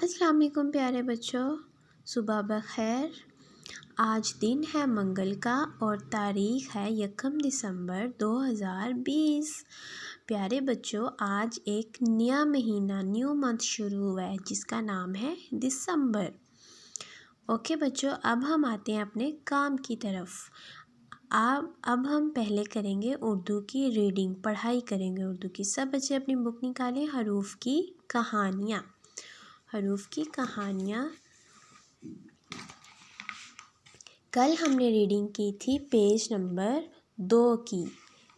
अस्सलाम वालेकुम प्यारे बच्चों, सुबह बखैर। आज दिन है मंगल का और तारीख़ है 1 दिसंबर 2020। प्यारे बच्चों, आज एक नया महीना न्यू मंथ शुरू हुआ है जिसका नाम है दिसंबर। ओके बच्चों, अब हम आते हैं अपने काम की तरफ। अब हम पहले करेंगे उर्दू की रीडिंग, पढ़ाई करेंगे उर्दू की। सब बच्चे अपनी बुक निकालें। हरूफ की कहानियाँ। हरूफ की कहानियाँ। कल हमने रीडिंग की थी पेज नंबर 2 की,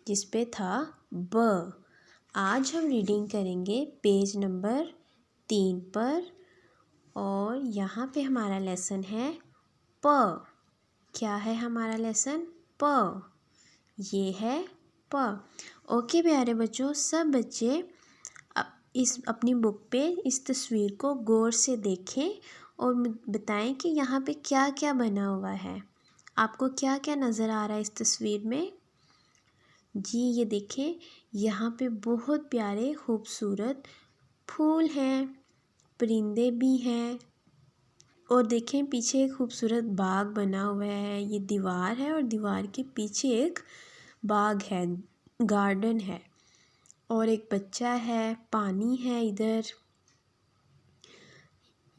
जिस पे था ब। आज हम रीडिंग करेंगे पेज नंबर 3 पर और यहाँ पे हमारा लेसन है प। क्या है हमारा लेसन? प। ये है प। ओके प्यारे बच्चों, सब बच्चे इस अपनी बुक पे इस तस्वीर को गौर से देखें और बताएं कि यहाँ पे क्या क्या बना हुआ है। आपको क्या क्या नज़र आ रहा है इस तस्वीर में? जी ये देखें, यहाँ पे बहुत प्यारे खूबसूरत फूल हैं, परिंदे भी हैं और देखें पीछे एक खूबसूरत बाग बना हुआ है। ये दीवार है और दीवार के पीछे एक बाग है, गार्डन है और एक बच्चा है, पानी है इधर।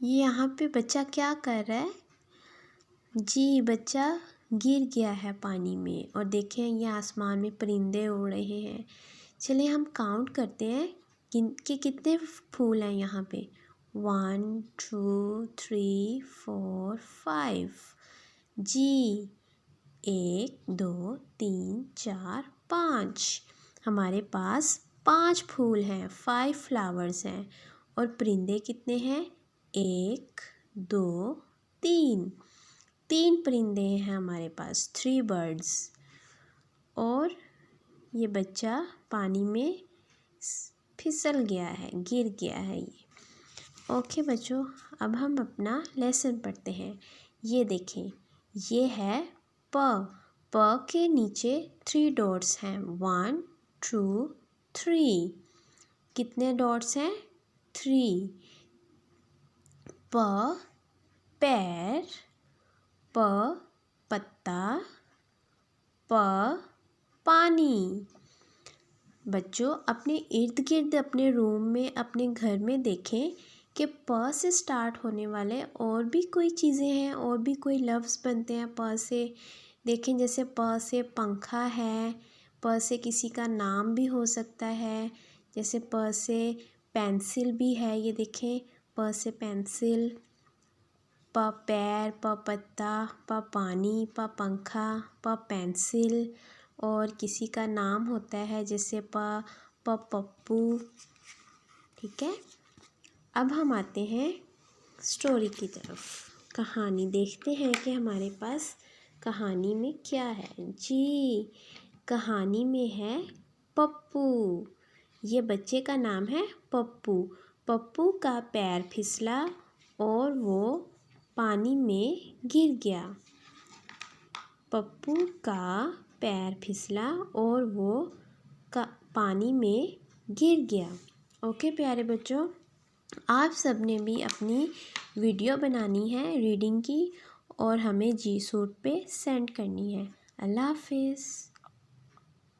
ये यहाँ पे बच्चा क्या कर रहा है? जी बच्चा गिर गया है पानी में और देखें ये आसमान में परिंदे उड़ रहे हैं। चलिए हम काउंट करते हैं कि कितने फूल हैं यहाँ पे। 1 2 3 4 5। जी 1 2 3 4 5। हमारे पास 5 फूल हैं, 5 फ्लावर्स हैं। और परिंदे कितने हैं? 1 2 3। 3 परिंदे हैं हमारे पास, 3 बर्ड्स। और ये बच्चा पानी में फिसल गया है, गिर गया है ये। ओके बच्चों, अब हम अपना लेसन पढ़ते हैं। ये देखें, ये है प। प के नीचे 3 डॉट्स हैं, 1 2 3। कितने डॉट्स हैं? 3। प पैर, प पत्ता, प पानी। बच्चों अपने इर्द गिर्द, अपने रूम में, अपने घर में देखें कि प से स्टार्ट होने वाले और भी कोई चीज़ें हैं, और भी कोई लफ्ज़ बनते हैं प से। देखें जैसे प से पंखा है, प से किसी का नाम भी हो सकता है, जैसे प से पेंसिल भी है। ये देखें, प से पेंसिल, प पैर, प पत्ता, प पानी, प पंखा, प पेंसिल। और किसी का नाम होता है जैसे प पप्पू। ठीक है, अब हम आते हैं स्टोरी की तरफ। कहानी देखते हैं कि हमारे पास कहानी में क्या है। जी कहानी में है पप्पू। ये बच्चे का नाम है पप्पू। पप्पू का पैर फिसला और वो पानी में गिर गया। पप्पू का पैर फिसला और वो पानी में गिर गया। ओके प्यारे बच्चों, आप सब ने भी अपनी वीडियो बनानी है रीडिंग की और हमें जी सूट पे सेंड करनी है। अल्लाह हाफिज़।